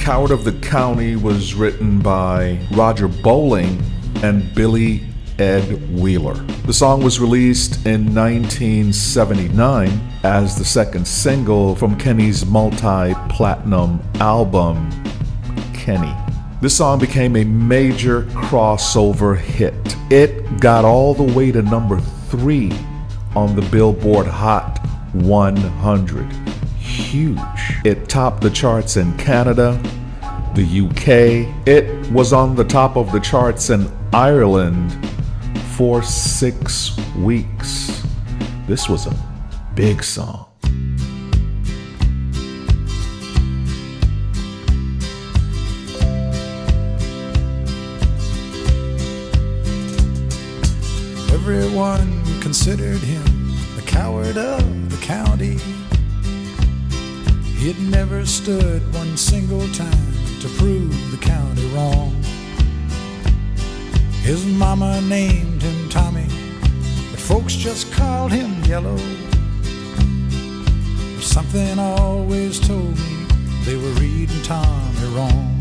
Coward of the County was written by Roger Bowling and Billy Ed Wheeler. The song was released in 1979 as the second single from Kenny's multi-platinum album, Kenny. This song became a major crossover hit. It got all the way to number 3 on the Billboard Hot 100. Huge. It topped the charts in Canada, the UK. It was on the top of the charts in Ireland for 6 weeks. This was a big song. Everyone considered him the coward of the county. He'd never stood one single time to prove the county wrong. His mama named him Tommy, but folks just called him Yellow. But something always told me they were reading Tommy wrong.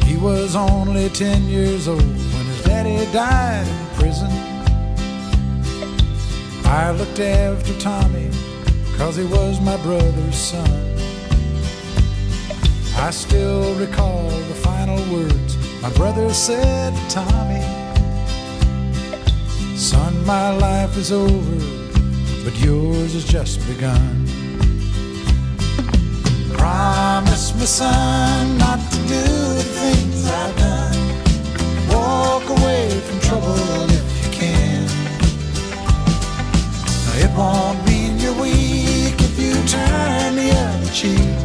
He was only 10 years old when his daddy died in prison. I looked after Tommy 'cause he was my brother's son. I still recall the final words my brother said to Tommy. Son, my life is over, but yours has just begun. Promise me, son, not to do the things I've done. Walk away from trouble if you can. Now, it won't mean you're weak if you turn the other cheek.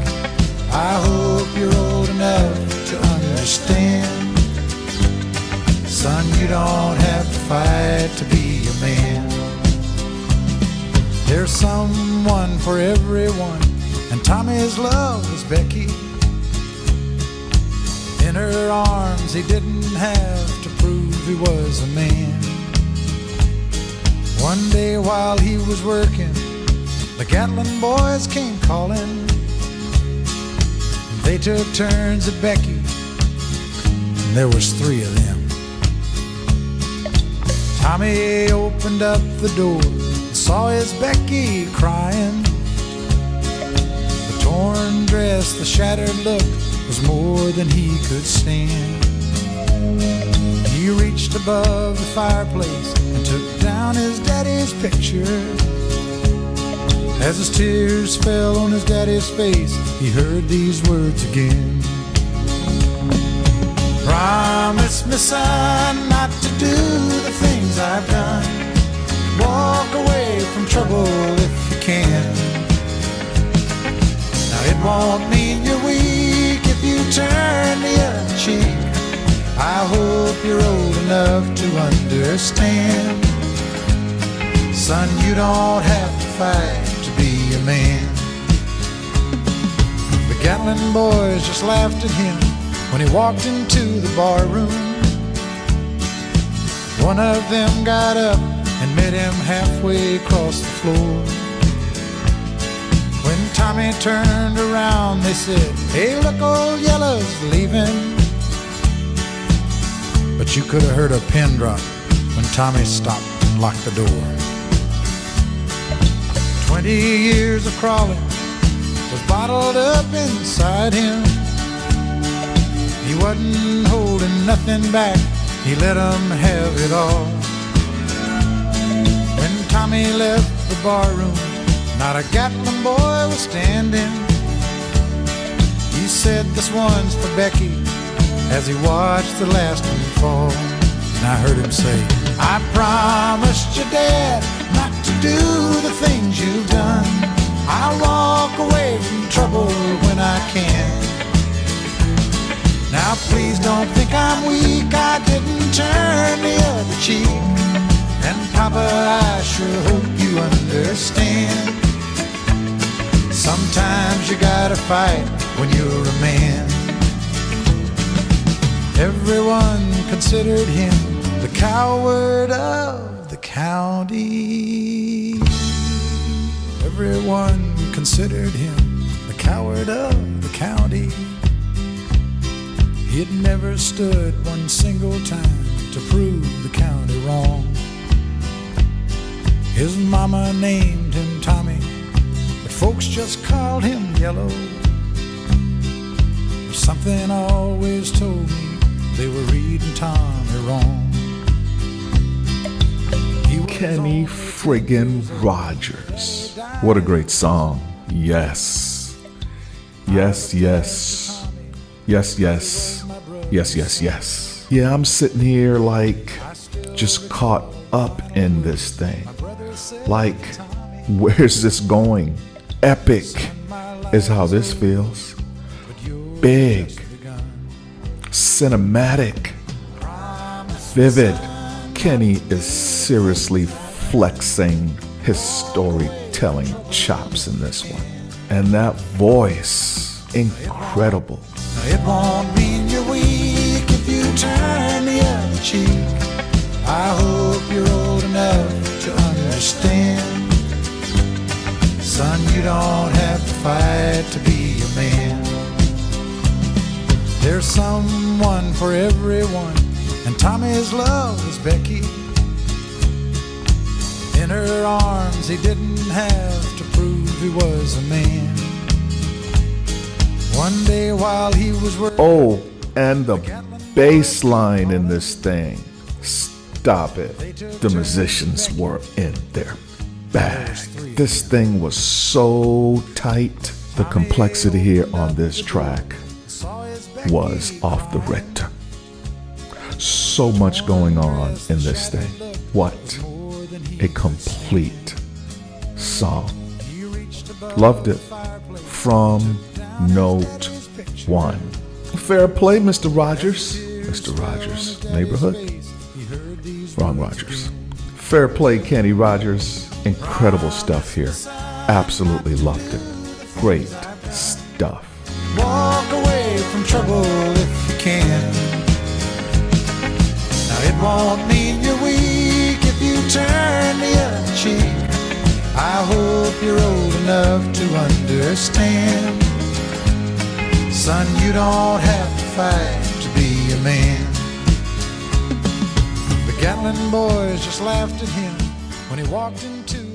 I hope you're old enough to understand. Son, you don't have to fight to be a man. There's someone for everyone, and Tommy's love was Becky. In her arms he didn't have to prove he was a man. One day while he was working, the Gatlin boys came calling. They took turns at Becky, and there was 3 of them. Tommy opened up the door and saw his Becky crying. The torn dress, the shattered look was more than he could stand. He reached above the fireplace and took down his daddy's picture. As his tears fell on his daddy's face, he heard these words again. Promise me, son, not to do the things I've done. Walk away from trouble if you can. Now, it won't mean you're weak if you turn the other cheek. I hope you're old enough to understand. Son, you don't have to fight to be a man. The Gatlin boys just laughed at him when he walked into the bar room. One of them got up and met him halfway across the floor. When Tommy turned around, they said, "Hey, look, old Yellow's leaving." But you could have heard a pin drop when Tommy stopped and locked the door. 20 years of crawling was bottled up inside him. He wasn't holding nothing back, he let them have it all. When Tommy left the barroom, not a Gatlin boy was standing. He said, "This one's for Becky," as he watched the last one fall. And I heard him say, "I promised your dad not to do the things you've done. I'll walk away from trouble when I can. Now please don't think I'm weak, I didn't turn the other cheek. And Papa, I sure hope you understand. Sometimes you gotta fight when you're a man." Everyone considered him the coward of the county. Everyone considered him the coward of the county. He'd never stood one single time to prove the county wrong. His mama named him Tommy, but folks just called him Yellow. But something always told me they were reading Tommy wrong. Kenny friggin' Rogers. What a great song. Yes. Yes, yes. Yes, yes. Yes, yes, yes. Yeah, I'm sitting here like just caught up in this thing. Like, where's this going? Epic is how this feels. Big. Cinematic. Vivid. Kenny is seriously flexing his storytelling chops in this one. And that voice, incredible. It won't mean you're weak if you turn the other cheek. I hope you're old enough to understand. Son, you don't have to fight to be a man. There's someone for everyone, and Tommy's love was Becky. In her arms he didn't have to prove he was a man. One day while he was working... Oh, and the bass line in this thing. Stop it. The musicians were in their bag. This thing was so tight. The complexity here on this track was off the Richter. So much going on in this thing. What a complete song. Loved it from note one. Fair play, Mr. Rogers. Mr. Rogers, neighborhood. Wrong Rogers. Fair play, Kenny Rogers. Incredible stuff here. Absolutely loved it. Great stuff. Walk away from trouble if you can. Now it won't mean you're weak if you turn the other cheek. I hope you're old enough to understand. Son, you don't have to fight to be a man. The Gatlin boys just laughed at him when he walked into